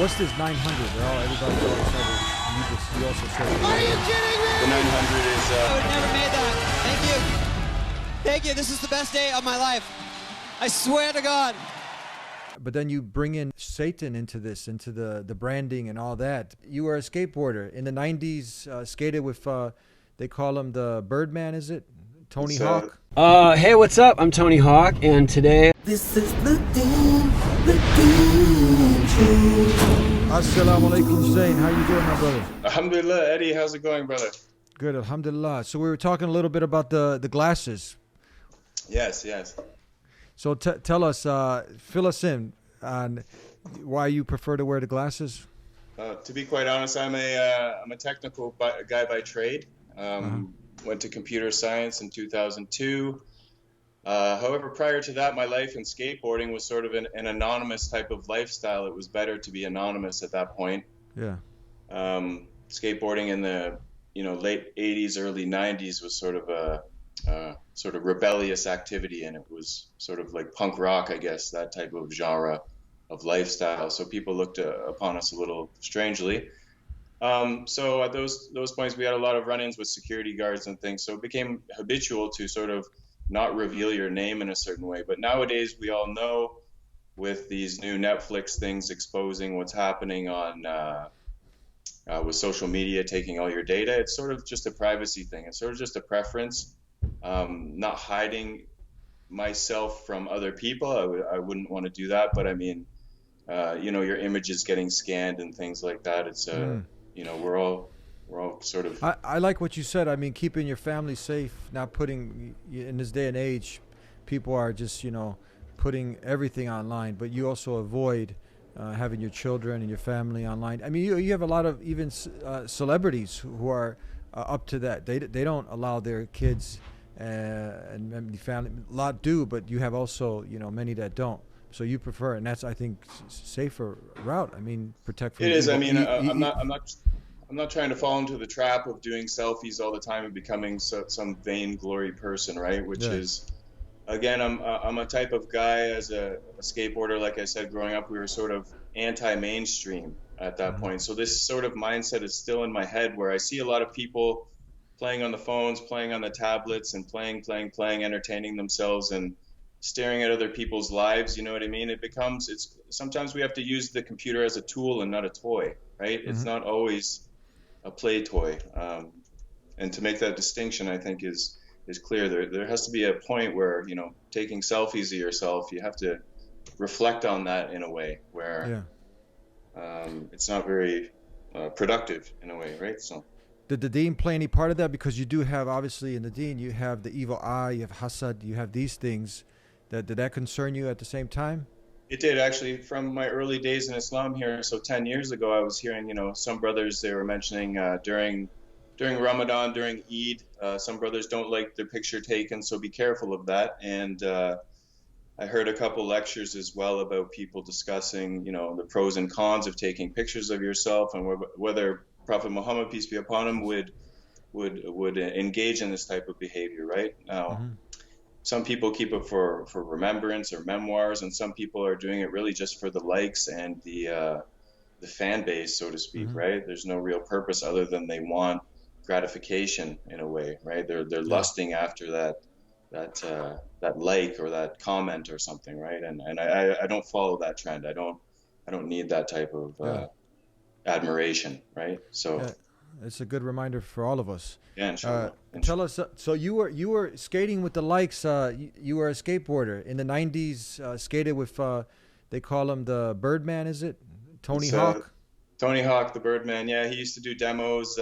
What's this 900? Everybody's all excited. You also said. Are you kidding me? The 900 is. I would never made that. Thank you. Thank you. This is the best day of my life. I swear to God. But then you bring in Satan into this, into the branding and all that. You were a skateboarder in the 90s, skated with, they call him the Birdman, is it? Tony Hawk? Hey, what's up? I'm Tony Hawk, and today... This is the TheDeenShow. Assalamu alaikum, Zayn. How you doing, my brother? Alhamdulillah, Eddie. How's it going, brother? Good, alhamdulillah. So we were talking a little bit about the glasses. Yes. So tell us, fill us in on why you prefer to wear the glasses. To be quite honest, I'm a technical guy by trade. Went to computer science in 2002. However, prior to that, my life in skateboarding was sort of an anonymous type of lifestyle. It was better to be anonymous at that point. Yeah. Skateboarding in the late 80s, early 90s was sort of a sort of rebellious activity, and it was sort of like punk rock, I guess, that type of genre of lifestyle. So people looked upon us a little strangely. So at those points, we had a lot of run-ins with security guards and things. So it became habitual to sort of not reveal your name in a certain way. But nowadays, we all know with these new Netflix things exposing what's happening on with social media, taking all your data, it's sort of just a privacy thing. It's sort of just a preference. Not hiding myself from other people. I wouldn't want to do that. But I mean, your image is getting scanned and things like that. It's we're all sort of. I like what you said. I mean, keeping your family safe, not putting, in this day and age, people are just, putting everything online, but you also avoid having your children and your family online. I mean, you have a lot of even celebrities who are up to that. They don't allow their kids and family. A lot do, but you have also, many that don't. So you prefer, and that's, I think, safer route. I mean, protect from. It is. I mean, I'm not trying to fall into the trap of doing selfies all the time and becoming some vainglory person, right? Which is, again, I'm a type of guy as a skateboarder. Like I said, growing up, we were sort of anti-mainstream at that point. So this sort of mindset is still in my head, where I see a lot of people playing on the phones, playing on the tablets, and playing, entertaining themselves and staring at other people's lives. You know what I mean? Sometimes we have to use the computer as a tool and not a toy, right? It's not always a play toy. And to make that distinction, I think is clear. There has to be a point where, taking selfies of yourself, you have to reflect on that in a way where it's not very productive in a way, right? So. Did the Deen play any part of that? Because you do have, obviously, in the Deen, you have the evil eye, you have hasad, you have these things. Did that concern you at the same time? It did, actually. From my early days in Islam here, so 10 years ago, I was hearing, some brothers, they were mentioning during Ramadan, during Eid, some brothers don't like their picture taken, so be careful of that. And I heard a couple lectures as well about people discussing, the pros and cons of taking pictures of yourself, and whether Prophet Muhammad, peace be upon him, would engage in this type of behavior, right? Now, some people keep it for remembrance or memoirs, and some people are doing it really just for the likes and the fan base, so to speak, right? There's no real purpose other than they want gratification in a way, right? They're lusting after that like or that comment or something, right? And I don't follow that trend. I don't need that type of admiration, right? So it's a good reminder for all of us. Yeah, inshallah. Tell us, so you were skating with the likes. You were a skateboarder in the 90s. Skated with, they call him the Birdman, is it? Tony Hawk. Tony Hawk, the Birdman. Yeah, he used to do demos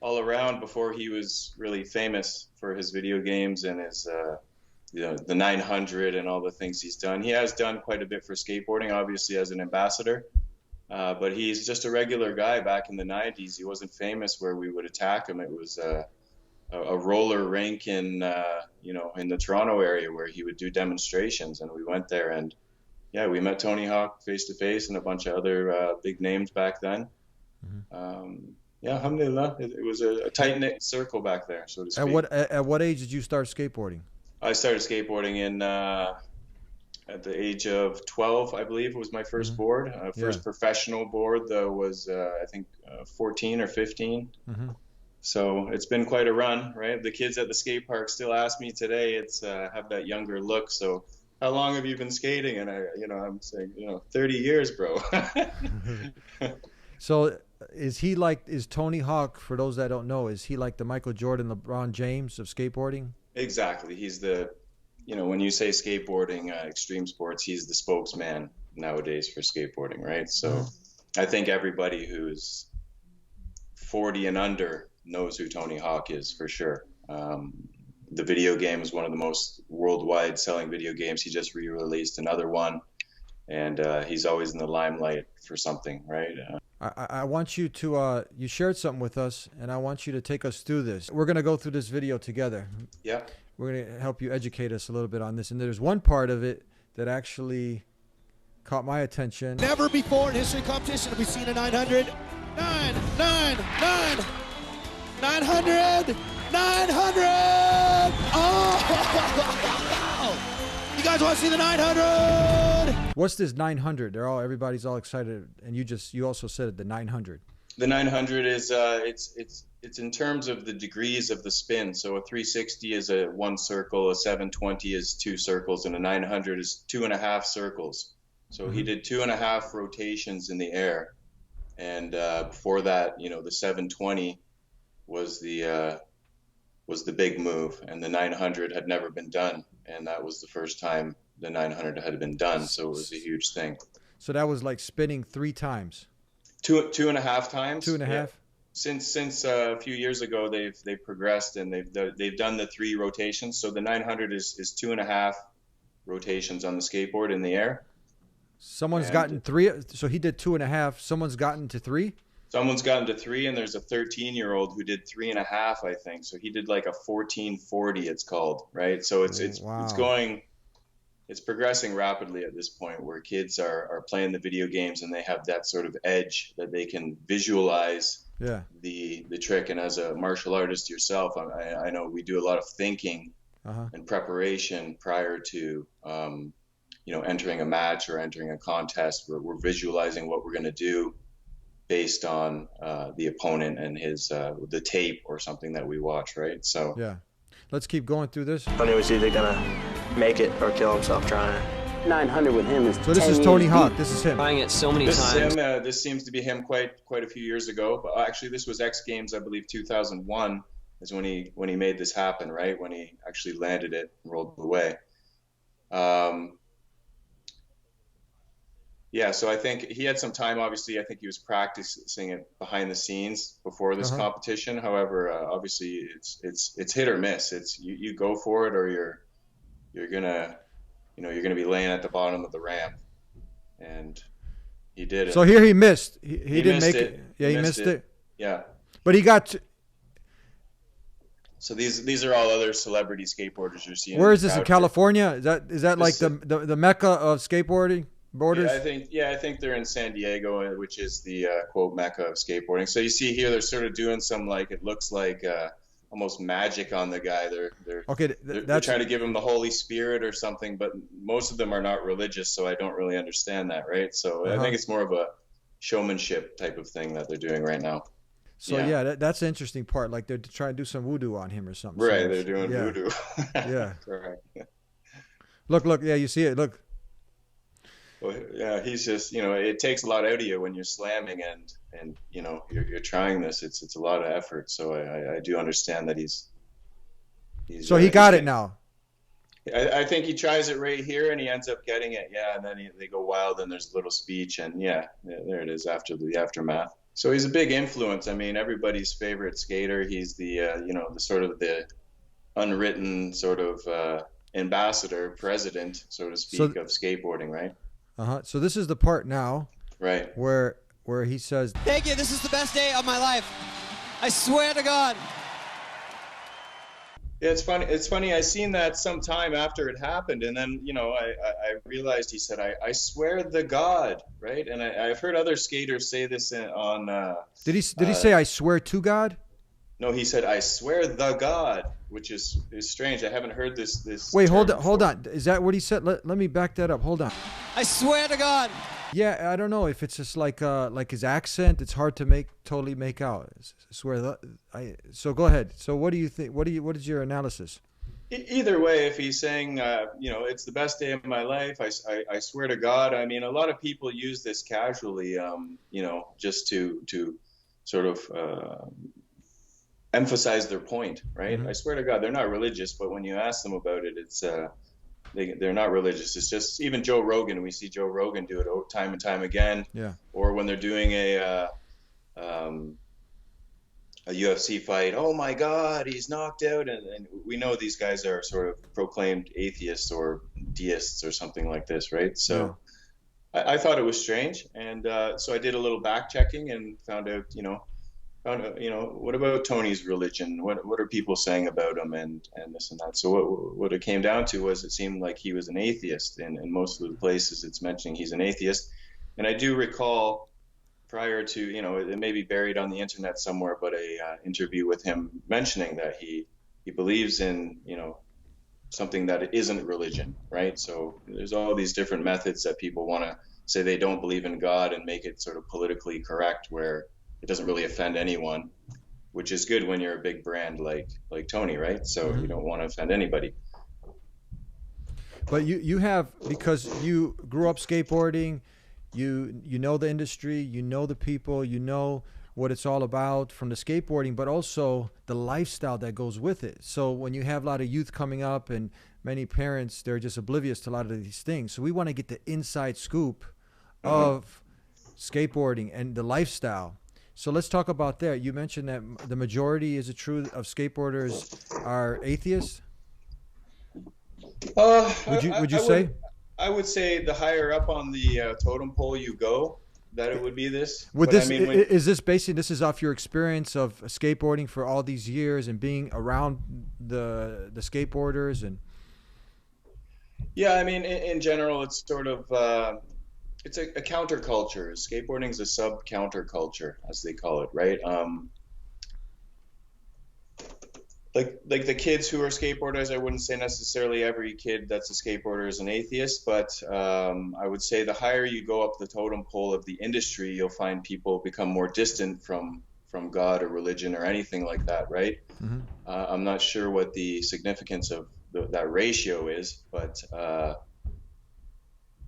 all around before he was really famous for his video games and his the 900 and all the things he's done. He has done quite a bit for skateboarding, obviously as an ambassador. But he's just a regular guy back in the 90s. He wasn't famous where we would attack him. It was a roller rink in the Toronto area where he would do demonstrations, and we went there, and we met Tony Hawk face to face and a bunch of other big names back then. Alhamdulillah, it was a tight knit circle back there, so to speak. At what age did you start skateboarding? I started skateboarding in at the age of 12, I believe, was my first board. First professional board, though, was I think 14 or 15. So it's been quite a run, right? The kids at the skate park still ask me today. It's have that younger look. So how long have you been skating? And I'm saying, 30 years, bro. So is Tony Hawk, for those that don't know, is he like the Michael Jordan, LeBron James of skateboarding? Exactly. He's the, when you say skateboarding, extreme sports, he's the spokesman nowadays for skateboarding, right? So I think everybody who's 40 and under knows who Tony Hawk is for sure. The video game is one of the most worldwide selling video games. He just re-released another one, and he's always in the limelight for something, right? I want you to, you shared something with us, and I want you to take us through this. We're going to go through this video together. Yeah. We're going to help you educate us a little bit on this. And there's one part of it that actually caught my attention. Never before in history of competition have we seen a 900. 900! Oh! You guys want to see the 900? What's this 900? Everybody's all excited, and you also said it, the 900. The 900 is it's in terms of the degrees of the spin. So a 360 is a 1 circle, a 720 is 2 circles, and a 900 is 2.5 circles. So he did 2.5 rotations in the air, and before that, the 720 was the big move, and the 900 had never been done, and that was the first time the 900 had been done. So it was a huge thing. So that was like spinning 3 times. 2.5 times. 2.5. Yeah. Since a few years ago, they've progressed, and they've done the 3 rotations. So the 900 is 2.5 rotations on the skateboard in the air. Someone's gotten 3. So he did 2.5. Someone's gotten to 3. Someone's gotten to 3, and there's a 13-year-old who did 3.5, I think. So he did like a 1440, it's called, right? So it's progressing rapidly at this point, where kids are playing the video games, and they have that sort of edge that they can visualize the trick. And as a martial artist yourself, I know we do a lot of thinking and preparation prior to entering a match or entering a contest. We're visualizing what we're going to do based on the opponent and his the tape or something that we watch, right? So let's keep going through this. Tony was either gonna make it or kill himself trying. 900 with him is. So this is Tony Hawk. This is him. Trying it so many times. This is him. This seems to be him quite a few years ago. But actually, this was X Games, I believe, 2001 is when he made this happen, right? When he actually landed it and rolled away. Yeah, so I think he had some time. Obviously, I think he was practicing it behind the scenes before this competition. However, obviously, it's hit or miss. It's you go for it, or you're gonna be laying at the bottom of the ramp. And he did it. So here he missed. He didn't make it. Yeah, he missed it. Yeah, but he got. So these are all other celebrity skateboarders you're seeing. Where is this, in California? Is that like the mecca of skateboarding? Borders? I think they're in San Diego, which is the quote mecca of skateboarding. So you see here, they're sort of doing some it looks like almost magic on the guy. They're trying to give him the Holy Spirit or something, but most of them are not religious, so I don't really understand that, right? So I think it's more of a showmanship type of thing that they're doing right now. So that's the interesting part. Like they're trying to do some voodoo on him or something. Right, they're doing voodoo. Yeah. Correct. Look. Yeah, you see it. Look. Well, yeah, he's just, it takes a lot out of you when you're slamming and you're trying this. It's a lot of effort. So I do understand that he's so he got it now. I think he tries it right here and he ends up getting it. Yeah. And then they go wild and there's a little speech and there it is after the aftermath. So he's a big influence. I mean, everybody's favorite skater. He's the, the sort of the unwritten sort of ambassador, president, so to speak, of skateboarding, right? So this is the part now, right, where he says, "Thank you. This is the best day of my life. I swear to God." Yeah, it's funny. It's funny. I seen that sometime after it happened, and then I realized he said, "I swear to God," right? And I've heard other skaters say this on. Did he say, "I swear to God"? No, he said, "I swear the God," which is strange. I haven't heard this. Wait, term hold before. on. Is that what he said? Let me back that up. Hold on. I swear to God. Yeah, I don't know if it's just like his accent. It's hard to totally make out. I swear. So go ahead. So what do you think? What is your analysis? Either way, if he's saying, it's the best day of my life, I swear to God. I mean, a lot of people use this casually, just to sort of emphasize their point, right? Mm-hmm. I swear to God, they're not religious, but when you ask them about it, it's they're not religious. It's just even Joe Rogan. We see Joe Rogan do it time and time again. Yeah. Or when they're doing a UFC fight, oh my God, he's knocked out, and we know these guys are sort of proclaimed atheists or deists or something like this, right? So I thought it was strange, and so I did a little back checking and found out, what about Tony's religion? What are people saying about him, and this and that? So what it came down to was it seemed like he was an atheist, and in most of the places it's mentioning he's an atheist. And I do recall prior to, it may be buried on the internet somewhere, but a interview with him mentioning that he believes in, something that isn't religion, right? So there's all these different methods that people want to say they don't believe in God and make it sort of politically correct where it doesn't really offend anyone, which is good when you're a big brand like Tony, right? So you don't want to offend anybody. But you have, because you grew up skateboarding, you know the industry, you know the people, you know what it's all about from the skateboarding, but also the lifestyle that goes with it. So when you have a lot of youth coming up and many parents, they're just oblivious to a lot of these things. So we want to get the inside scoop of skateboarding and the lifestyle. So let's talk about that. You mentioned that the majority, is it true, of skateboarders are atheists? Would you say? I would say the higher up on the totem pole you go, that it would be this. Is this basically, this is off your experience of skateboarding for all these years and being around the skateboarders? And yeah, I mean, in general, it's sort of it's a counterculture. Skateboarding is a sub counterculture, as they call it, right? Like the kids who are skateboarders, I wouldn't say necessarily every kid that's a skateboarder is an atheist, but I would say the higher you go up the totem pole of the industry, you'll find people become more distant from God or religion or anything like that, right? Mm-hmm. I'm not sure what the significance of that ratio is, but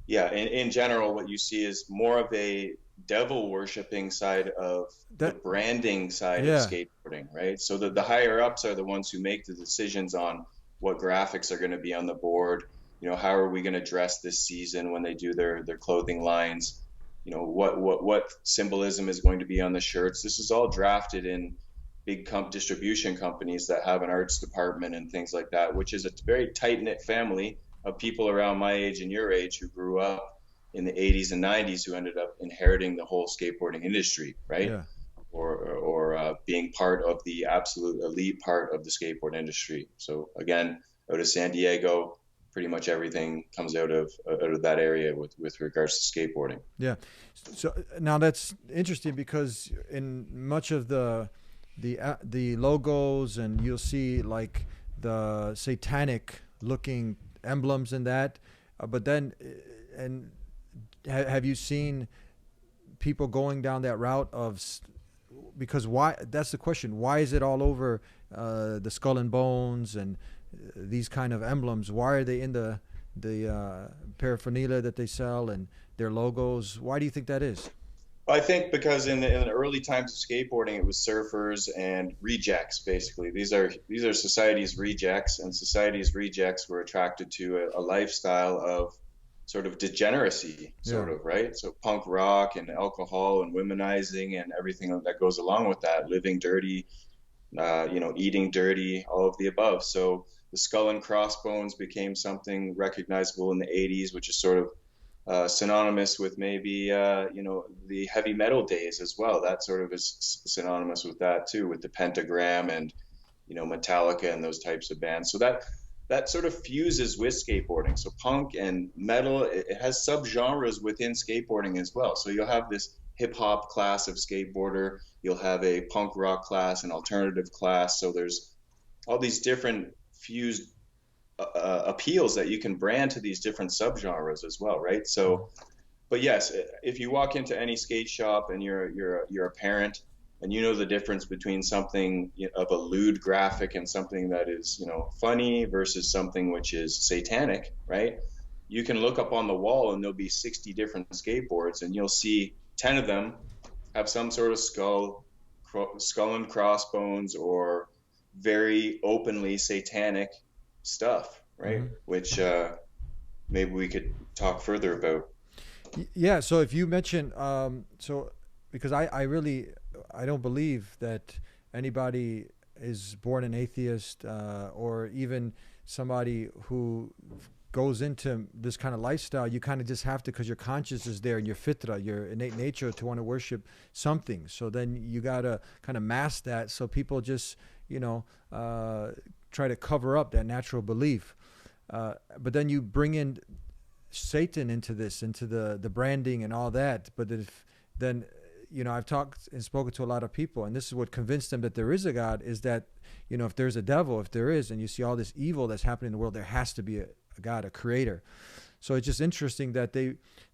yeah, in general, what you see is more of a devil worshipping side of the branding side of skateboarding, right? So the higher ups are the ones who make the decisions on what graphics are going to be on the board. How are we going to dress this season when they do their clothing lines? What symbolism is going to be on the shirts? This is all drafted in big distribution companies that have an arts department and things like that, which is a very tight-knit family of people around my age and your age who grew up in the 80s and 90s who ended up inheriting the whole skateboarding industry, right? Yeah. Or being part of the absolute elite part of the skateboard industry. So again, out of San Diego, pretty much everything comes out of that area with regards to skateboarding. Yeah. So now that's interesting because in much of the logos, and you'll see like the satanic looking emblems in that, but then have you seen people going down that route of, because why, that's the question, why is it all over the skull and bones and these kind of emblems? Why are they in the paraphernalia that they sell and their logos? Why do you think that is? I think because in the early times of skateboarding, it was surfers and rejects, basically. These are society's rejects, and society's rejects were attracted to a lifestyle of sort of degeneracy, right? So punk rock and alcohol and womenizing and everything that goes along with that, living dirty, eating dirty, all of the above. So the skull and crossbones became something recognizable in the 80s, which is sort of synonymous with maybe the heavy metal days as well. That sort of is synonymous with that too, with the pentagram and Metallica and those types of bands. So that sort of fuses with skateboarding. So punk and metal, it has subgenres within skateboarding as well. So you'll have this hip hop class of skateboarder. You'll have a punk rock class, an alternative class. So there's all these different fused appeals that you can brand to these different subgenres as well, right? So, but yes, if you walk into any skate shop and you're a parent and you know the difference between something of a lewd graphic and something that is, you know, funny versus something which is satanic, right? You can look up on the wall and there'll be 60 different skateboards and you'll see 10 of them have some sort of skull and crossbones or very openly satanic stuff, right? Which maybe we could talk further about. Yeah. So if you mention, because I don't believe that anybody is born an atheist or even somebody who goes into this kind of lifestyle. You kind of just have to, because your conscience is there and your fitra, your innate nature to want to worship something. So then you got to kind of mask that. So people just, try to cover up that natural belief. But then you bring in Satan into this, into the branding and all that. But then I've talked and spoken to a lot of people, and this is what convinced them that there is a God, is that, if there's a devil, if there is, and you see all this evil that's happening in the world, there has to be a God, a creator. So it's just interesting that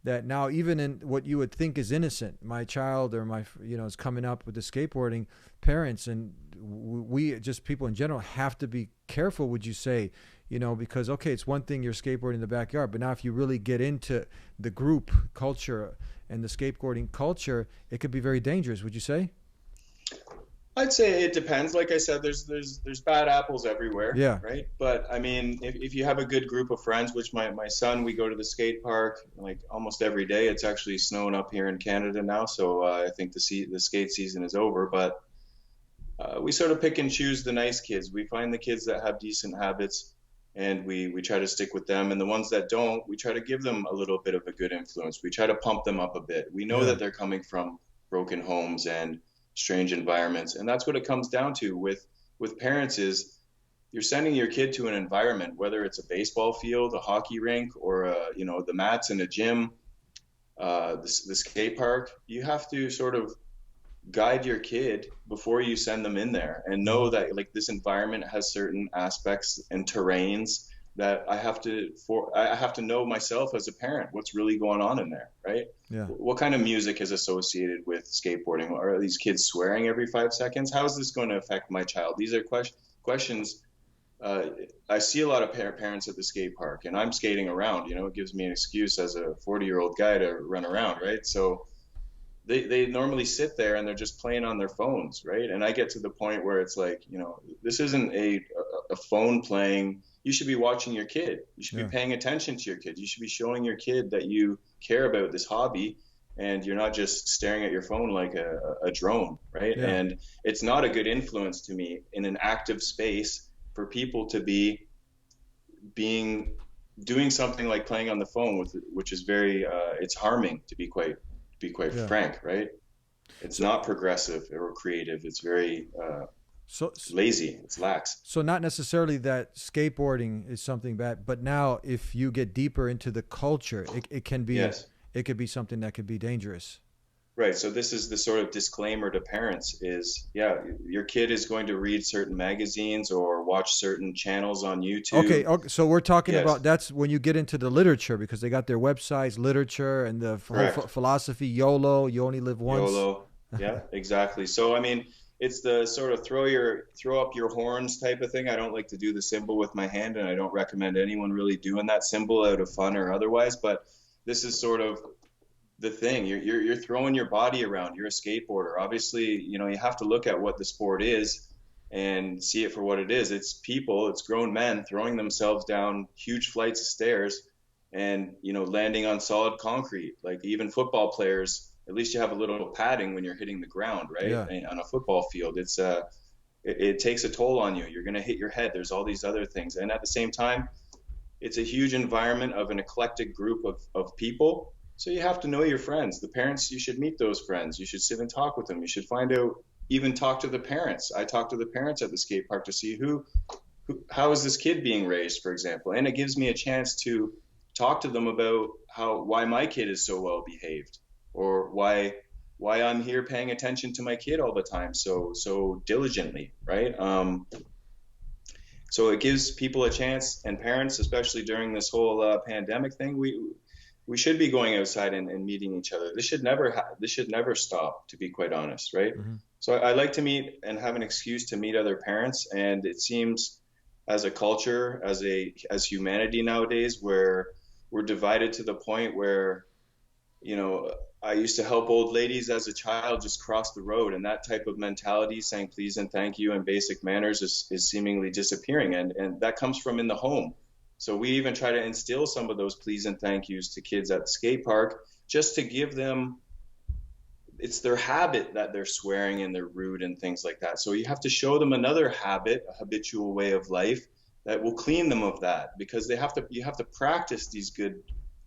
that now, even in what you would think is innocent, my child or my, is coming up with the skateboarding, parents and we just people in general have to be careful, would you say, because, okay, it's one thing you're skateboarding in the backyard, but now if you really get into the group culture and the skateboarding culture, it could be very dangerous, would you say? I'd say it depends. Like I said, there's bad apples everywhere. Yeah. Right. But I mean, if you have a good group of friends, which my son, we go to the skate park like almost every day. It's actually snowing up here in Canada now, so I think the skate season is over. But we sort of pick and choose the nice kids. We find the kids that have decent habits, and we try to stick with them. And the ones that don't, we try to give them a little bit of a good influence. We try to pump them up a bit. We know that they're coming from broken homes and strange environments, and that's what it comes down to with parents. Is you're sending your kid to an environment, whether it's a baseball field, a hockey rink, or the mats in a gym, the skate park. You have to sort of guide your kid before you send them in there, and know that like this environment has certain aspects and terrains that I have to know myself as a parent what's really going on in there, right? Yeah. What kind of music is associated with skateboarding? Are these kids swearing every 5 seconds? How is this going to affect my child? These are questions. I see a lot of parents at the skate park, and I'm skating around. It gives me an excuse as a 40-year-old guy to run around, right? So they normally sit there and they're just playing on their phones, right? And I get to the point where it's like, this isn't a phone playing. You should be watching your kid. You should be paying attention to your kid. You should be showing your kid that you care about this hobby, and you're not just staring at your phone like a drone, right? Yeah. And it's not a good influence to me in an active space for people to be doing something like playing on the phone which is very it's harming, to be quite frank, right? It's not progressive or creative. It's very lazy. It's lax. So not necessarily that skateboarding is something bad, but now if you get deeper into the culture, it can be it could be something that could be dangerous. Right. So this is the sort of disclaimer to parents is, your kid is going to read certain magazines or watch certain channels on YouTube. Okay. So we're talking about, that's when you get into the literature, because they got their websites, literature, and the whole philosophy, YOLO, you only live once. YOLO. Yeah, exactly. So, I mean, it's the sort of throw up your horns type of thing. I don't like to do the symbol with my hand, and I don't recommend anyone really doing that symbol out of fun or otherwise, but this is sort of the thing. You're throwing your body around. You're a skateboarder. Obviously, you have to look at what the sport is and see it for what it is. It's people, it's grown men throwing themselves down huge flights of stairs and, landing on solid concrete. Like even football players, at least you have a little padding when you're hitting the ground, right? Yeah. And on a football field, it takes a toll on you. You're going to hit your head. There's all these other things. And at the same time, it's a huge environment of an eclectic group of people. So you have to know your friends. The parents, you should meet those friends. You should sit and talk with them. You should find out, even talk to the parents. I talk to the parents at the skate park to see how is this kid being raised, for example. And it gives me a chance to talk to them about why my kid is so well behaved, or why why I'm here paying attention to my kid all the time so diligently, right? So it gives people a chance, and parents, especially during this whole pandemic thing, we should be going outside and meeting each other. This should never stop, to be quite honest, right? Mm-hmm. So I like to meet and have an excuse to meet other parents, and it seems as a culture, as humanity nowadays, where we're divided to the point where, you know, I used to help old ladies as a child just cross the road, and that type of mentality, saying please and thank you and basic manners, is seemingly disappearing, and that comes from in the home. So we even try to instill some of those please and thank yous to kids at the skate park, just to give them, it's their habit that they're swearing and they're rude and things like that. So you have to show them another habit, a habitual way of life that will clean them of that, because you have to practice these good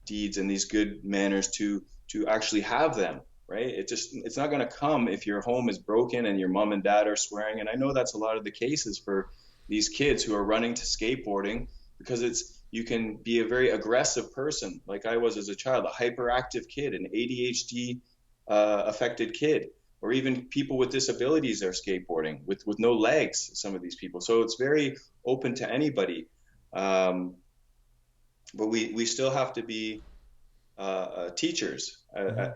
deeds and these good manners to actually have them, right? It's not going to come if your home is broken and your mom and dad are swearing. And I know that's a lot of the cases for these kids who are running to skateboarding, because you can be a very aggressive person, like I was as a child, a hyperactive kid, an ADHD affected kid, or even people with disabilities are skateboarding with no legs, some of these people. So it's very open to anybody. But we still have to be teachers.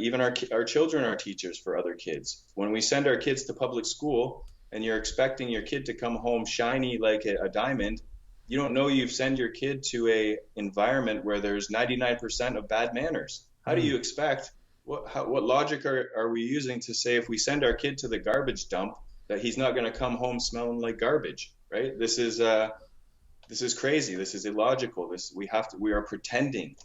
Even our children are teachers for other kids. When we send our kids to public school and you're expecting your kid to come home shiny like a diamond, you don't know you've sent your kid to a environment where there's 99% of bad manners. How do you expect, what logic are we using to say if we send our kid to the garbage dump that he's not going to come home smelling like garbage, right? This is crazy. This is illogical. We are pretending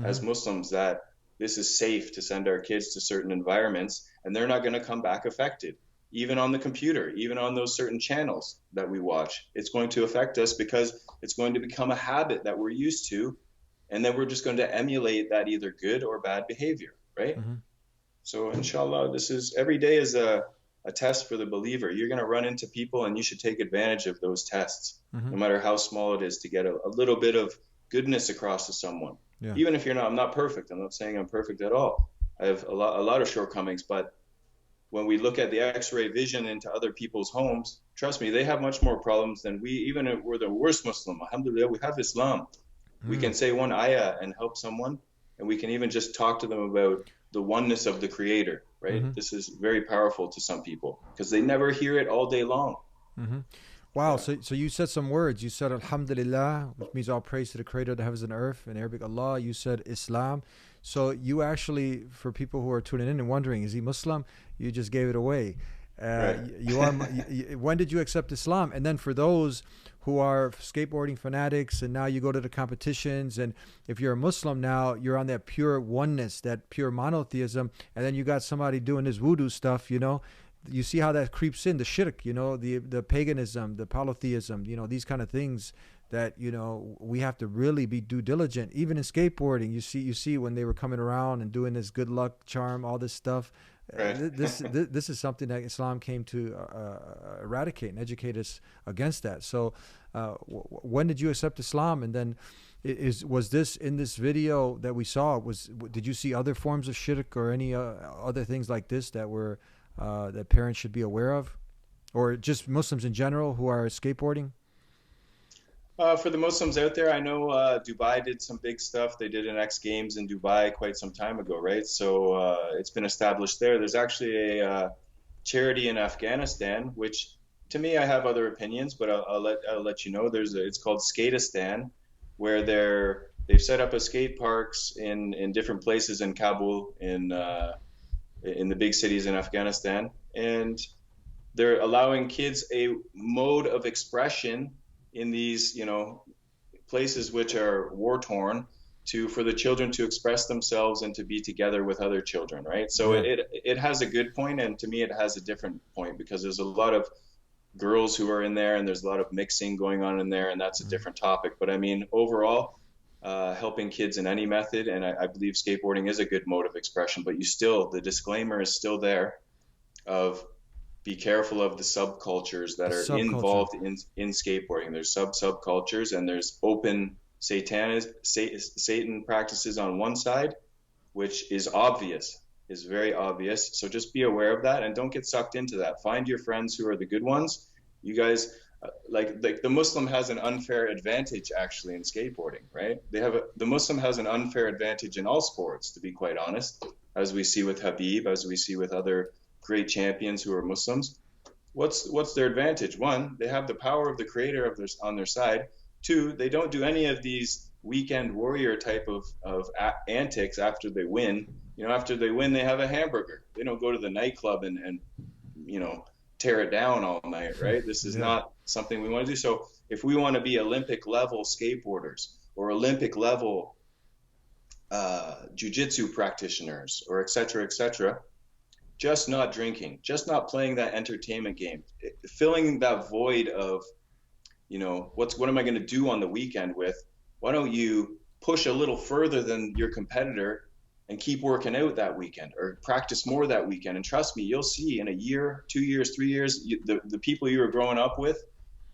as Muslims that this is safe to send our kids to certain environments, and they're not going to come back affected. Even on the computer, even on those certain channels that we watch, it's going to affect us because it's going to become a habit that we're used to, and then we're just going to emulate that either good or bad behavior, right? So inshallah, every day is a test for the believer. You're going to run into people, and you should take advantage of those tests, no matter how small it is, to get a little bit of goodness across to someone. Yeah. Even if I'm not perfect. I'm not saying I'm perfect at all. I have a lot of shortcomings, but when we look at the X-ray vision into other people's homes, trust me, they have much more problems than we. Even if we're the worst Muslim, alhamdulillah, we have Islam. We can say one ayah and help someone, and we can even just talk to them about the oneness of the Creator, right? This is very powerful to some people because they never hear it all day long. Wow, so you said some words. You said Alhamdulillah, which means all praise to the Creator of the heavens and earth. In Arabic, Allah. You said Islam. So you actually, for people who are tuning in and wondering, is he Muslim? You just gave it away. Right. When did you accept Islam? And then for those who are skateboarding fanatics, and now you go to the competitions, and if you're a Muslim now, you're on that pure oneness, that pure monotheism, and then you got somebody doing this voodoo stuff, you see how that creeps in, the shirk, the paganism, the polytheism, these kind of things that, we have to really be due diligent. Even in skateboarding, you see when they were coming around and doing this good luck charm, all this stuff. Right. This is something that Islam came to eradicate and educate us against that. So when did you accept Islam? And then was this in this video that we saw, did you see other forms of shirk or any other things like this that were that parents should be aware of, or just Muslims in general who are skateboarding? For the Muslims out there, I know Dubai did some big stuff. They did an X Games in Dubai quite some time ago, right? So it's been established there. There's actually a charity in Afghanistan, which to me, I have other opinions, but I'll let you know. It's called SKATEBOARDING, where they've set up a skate parks in different places in Kabul, in the big cities in Afghanistan, and they're allowing kids a mode of expression in these, places which are war torn, for the children to express themselves and to be together with other children, right? So it has a good point, and to me it has a different point, because there's a lot of girls who are in there, and there's a lot of mixing going on in there, and that's a different topic. But I mean, overall, helping kids in any method, and I believe skateboarding is a good mode of expression, but the disclaimer is still there of be careful of the subcultures that are involved in skateboarding. There's subcultures, and there's open Satan practices on one side, which is obvious. is very obvious. So just be aware of that and don't get sucked into that. Find your friends who are the good ones. You guys, like the Muslim has an unfair advantage actually in skateboarding, right? The Muslim has an unfair advantage in all sports, to be quite honest, as we see with Habib, as we see with other great champions who are Muslims. What's their advantage? One, they have the power of the creator on their side. Two, they don't do any of these weekend warrior type of antics after they win. You know, after they win, they have a hamburger. They don't go to the nightclub and you know, tear it down all night, right? This is not something we want to do. So if we want to be Olympic level skateboarders or Olympic level jiu-jitsu practitioners or et cetera, just not drinking, just not playing that entertainment game, filling that void of, you know, what am I going to do on the weekend with? Why don't you push a little further than your competitor and keep working out that weekend or practice more that weekend? And trust me, you'll see in a year, 2 years, 3 years, the people you were growing up with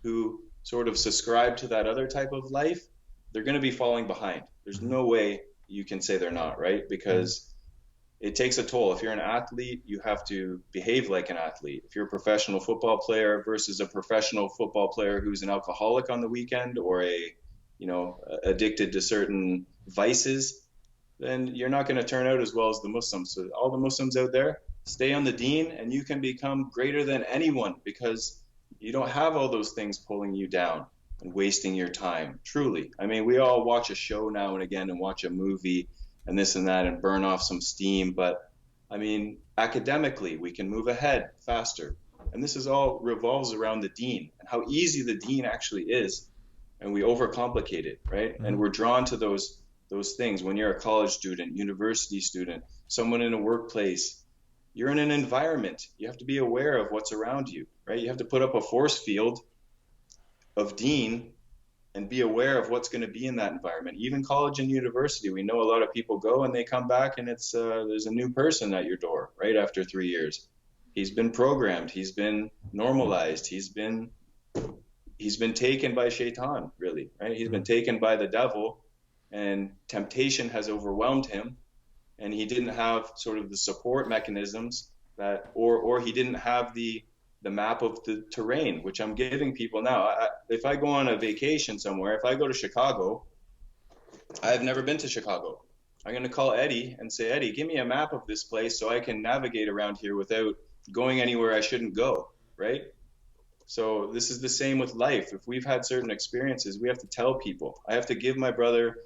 who sort of subscribe to that other type of life, they're going to be falling behind. There's no way you can say they're not, right? Because it takes a toll. If you're an athlete, you have to behave like an athlete. If you're a professional football player versus a professional football player who's an alcoholic on the weekend or addicted to certain vices, then you're not going to turn out as well as the Muslims. So all the Muslims out there, stay on the deen and you can become greater than anyone because you don't have all those things pulling you down and wasting your time, truly. I mean, we all watch a show now and again and watch a movie and this and that and burn off some steam. But I mean, academically, we can move ahead faster. And this is all revolves around the deen and how easy the deen actually is. And we overcomplicate it, right? Mm-hmm. And we're drawn to those things. When you're a college student, university student, someone in a workplace, you're in an environment. You have to be aware of what's around you, right? You have to put up a force field of deen and be aware of what's going to be in that environment. Even college and university, we know a lot of people go and they come back and it's there's a new person at your door right after 3 years. He's been programmed. He's been normalized. He's been taken by shaitan, really, right? He's been taken by the devil and temptation has overwhelmed him and he didn't have sort of the support mechanisms that, or he didn't have the map of the terrain, which I'm giving people now. If I go on a vacation somewhere, if I go to Chicago, I've never been to Chicago. I'm going to call Eddie and say, Eddie, give me a map of this place so I can navigate around here without going anywhere I shouldn't go, right? So this is the same with life. If we've had certain experiences, we have to tell people. I have to give my brother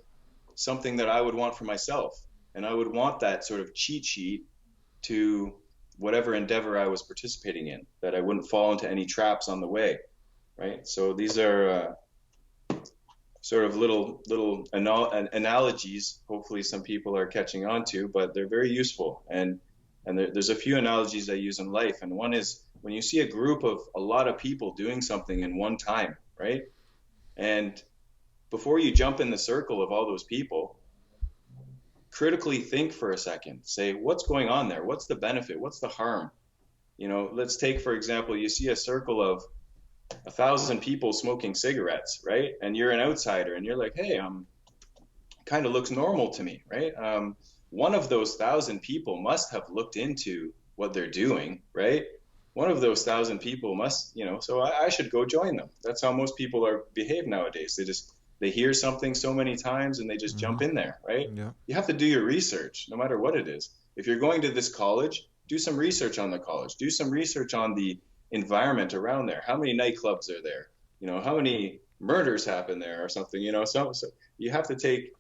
something that I would want for myself. And I would want that sort of cheat sheet to whatever endeavor I was participating in, that I wouldn't fall into any traps on the way, right? So these are sort of little analogies. Hopefully some people are catching on to, but they're very useful. And there's a few analogies I use in life. And one is when you see a group of a lot of people doing something in one time, right? And before you jump in the circle of all those people, critically think for a second. Say, what's going on there? What's the benefit? What's the harm? You know, let's take, for example, you see a circle of 1,000 people smoking cigarettes, right? And you're an outsider and you're like, hey, kind of looks normal to me, right? One of those 1,000 people must have looked into what they're doing, right? One of those 1,000 people must, you know, so I should go join them. That's how most people behave nowadays. They hear something so many times and they just jump in there, right? Yeah. You have to do your research, no matter what it is. If you're going to this college, do some research on the college. Do some research on the environment around there. How many nightclubs are there? You know, how many murders happen there or something? You know, so you have to take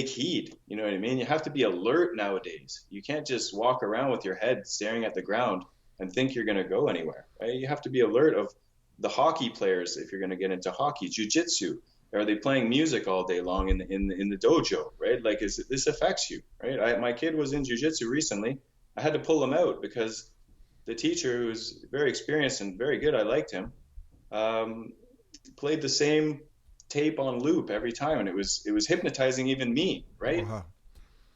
heed. You know what I mean? You have to be alert nowadays. You can't just walk around with your head staring at the ground and think you're going to go anywhere, right? You have to be alert of the hockey players if you're going to get into hockey, jiu-jitsu. Are they playing music all day long in the dojo, right? Like, this affects you, right? My kid was in jiu-jitsu recently. I had to pull him out because the teacher, who's very experienced and very good, I liked him, played the same tape on loop every time, and it was hypnotizing even me, right? Uh-huh.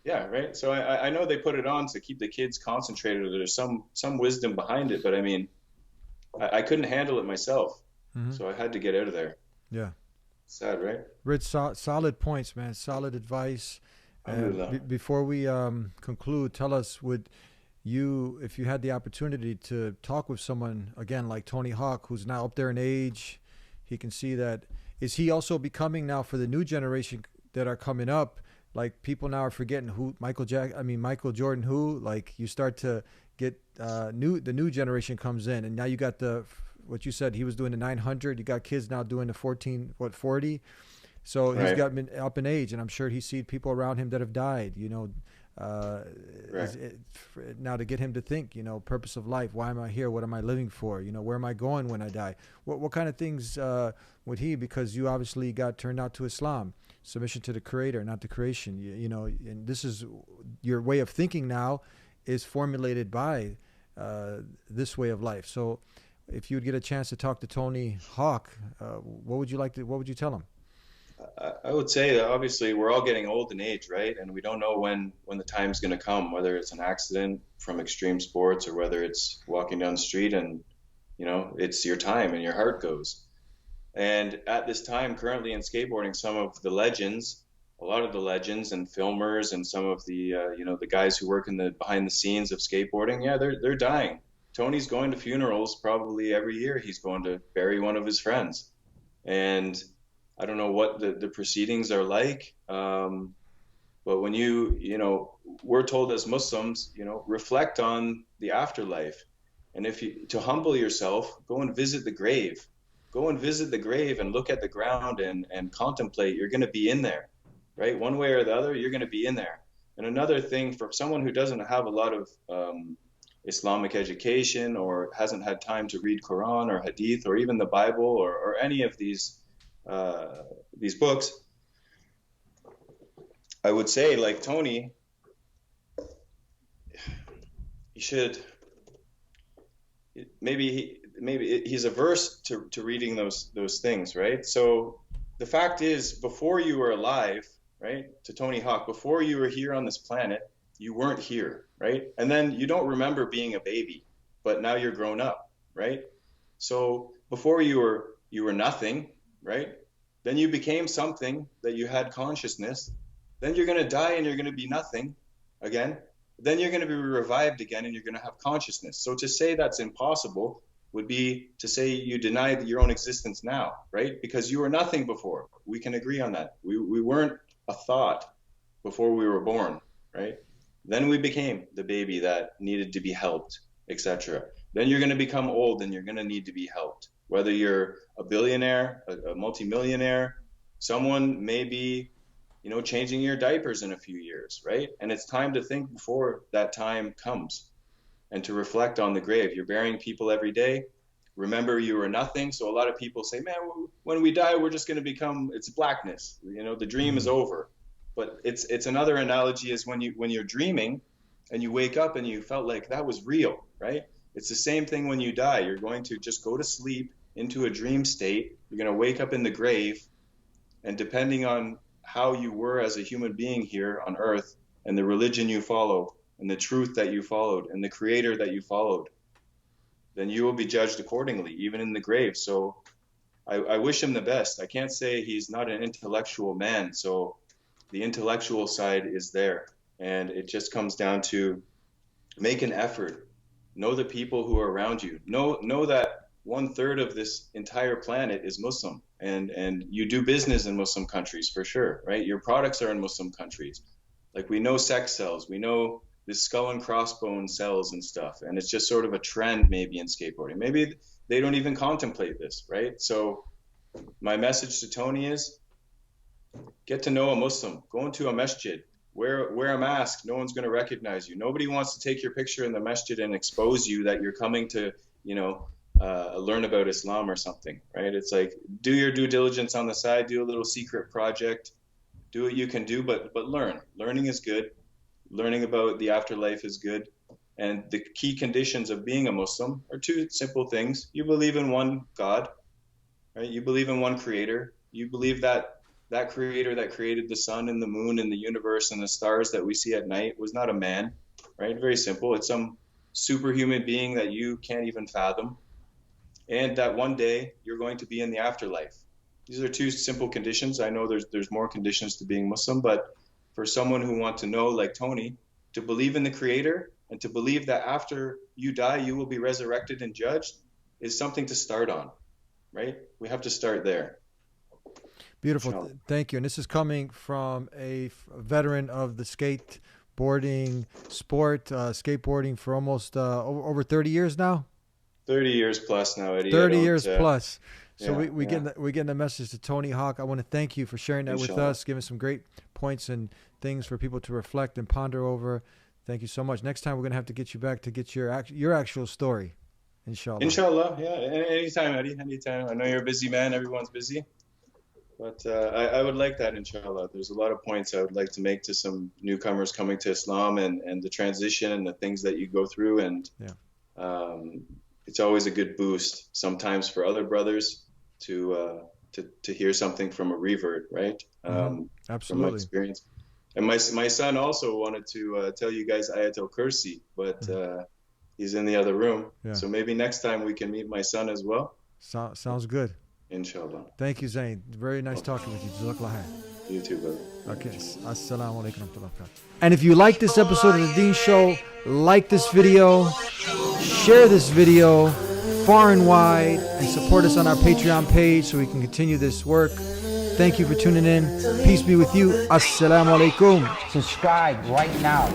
Yeah, right. So I know they put it on to keep the kids concentrated. There's some wisdom behind it, but I mean, I couldn't handle it myself, so I had to get out of there. Yeah. Sad, right? Rich, solid points, man. Solid advice. Before we conclude, tell us, if you had the opportunity to talk with someone again like Tony Hawk, who's now up there in age, he can see that. Is he also becoming now for the new generation that are coming up? Like people now are forgetting who Michael Jordan, who, like, you start to get the new generation comes in, and now you got what you said, he was doing the 900. You got kids now doing the 40. So he's Right. gotten up in age, and I'm sure he's seen people around him that have died, Right. now to get him to think, purpose of life. Why am I here? What am I living for? Where am I going when I die? What kind of things would he, because you obviously got turned out to Islam, submission to the creator, not the creation, and this is your way of thinking now is formulated by this way of life. So if you would get a chance to talk to Tony Hawk, what would you tell him? I would say that obviously we're all getting old in age, right? And we don't know when the time's going to come, whether it's an accident from extreme sports or whether it's walking down the street and, it's your time and your heart goes. And at this time, currently in skateboarding, a lot of the legends and filmers and some of the, the guys who work in the behind the scenes of skateboarding, yeah, they're dying. Tony's going to funerals probably every year. He's going to bury one of his friends. And I don't know what the proceedings are like, but when we're told as Muslims, reflect on the afterlife. And to humble yourself, go and visit the grave. Go and visit the grave and look at the ground and contemplate. You're going to be in there, right? One way or the other, you're going to be in there. And another thing, for someone who doesn't have a lot of Islamic education or hasn't had time to read Quran or Hadith or even the Bible or any of these books, I would say, like Tony, he should maybe he's averse to reading those things, right? So the fact is, before you were alive, right, to Tony Hawk, before you were here on this planet, you weren't here, right? And then you don't remember being a baby, but now you're grown up, right? So before you were nothing, right? Then you became something, that you had consciousness. Then you're going to die and you're going to be nothing again. Then you're going to be revived again and you're going to have consciousness. So to say that's impossible would be to say you deny your own existence now, right? Because you were nothing before. We can agree on that. We weren't a thought before we were born, right? Then we became the baby that needed to be helped, etc. Then you're going to become old and you're going to need to be helped. Whether you're a billionaire, a multimillionaire, someone may be, changing your diapers in a few years, right? And it's time to think before that time comes and to reflect on the grave. You're burying people every day. Remember, you were nothing. So a lot of people say, man, when we die, we're just going to become, it's blackness. The dream is over. But it's another analogy is when you're dreaming and you wake up and you felt like that was real, right? It's the same thing when you die. You're going to just go to sleep into a dream state. You're going to wake up in the grave, and depending on how you were as a human being here on earth and the religion you follow and the truth that you followed and the creator that you followed, then you will be judged accordingly, even in the grave. So I wish him the best. I can't say he's not an intellectual man. So the intellectual side is there, and it just comes down to make an effort. Know the people who are around you. Know that 1/3 of this entire planet is Muslim, and you do business in Muslim countries for sure, right? Your products are in Muslim countries. Like, we know sex sells, we know this skull and crossbone sells and stuff, and it's just sort of a trend maybe in skateboarding. Maybe they don't even contemplate this, right? So my message to Tony is, get to know a Muslim. Go into a masjid. Wear a mask. No one's going to recognize you. Nobody wants to take your picture in the masjid and expose you that you're coming to, learn about Islam or something, right? It's like, do your due diligence on the side, do a little secret project, do what you can do, but learn. Learning is good. Learning about the afterlife is good. And the key conditions of being a Muslim are two simple things. You believe in one God, right? You believe in one creator. You believe that creator that created the sun and the moon and the universe and the stars that we see at night was not a man, right? Very simple. It's some superhuman being that you can't even fathom. And that one day you're going to be in the afterlife. These are two simple conditions. I know there's more conditions to being Muslim, but for someone who wants to know, like Tony, to believe in the creator and to believe that after you die, you will be resurrected and judged is something to start on, right? We have to start there. Beautiful. Thank you. And this is coming from a veteran of the skateboarding sport, skateboarding for almost over 30 years now. 30 years plus now, Eddie. 30 years plus. So yeah, we getting the message to Tony Hawk. I want to thank you for sharing that with us, giving some great points and things for people to reflect and ponder over. Thank you so much. Next time we're gonna have to get you back to get your actual story. Inshallah. Inshallah, yeah. Anytime, Eddie. Anytime. I know you're a busy man. Everyone's busy. But I would like that, inshallah. There's a lot of points I would like to make to some newcomers coming to Islam and the transition and the things that you go through. And it's always a good boost sometimes for other brothers to hear something from a revert, right? Absolutely. From my experience. And my son also wanted to tell you guys Ayatul Kursi, but he's in the other room. Yeah. So maybe next time we can meet my son as well. Sounds good. Inshallah. Thank you, Zain. Very nice talking with you. Jazakallah khair. You too, brother. Okay. Assalamu alaikum wa rahmatullah. And if you like this episode of The Deen Show, like this video, share this video far and wide, and support us on our Patreon page so we can continue this work. Thank you for tuning in. Peace be with you. Assalamu alaikum. Subscribe right now.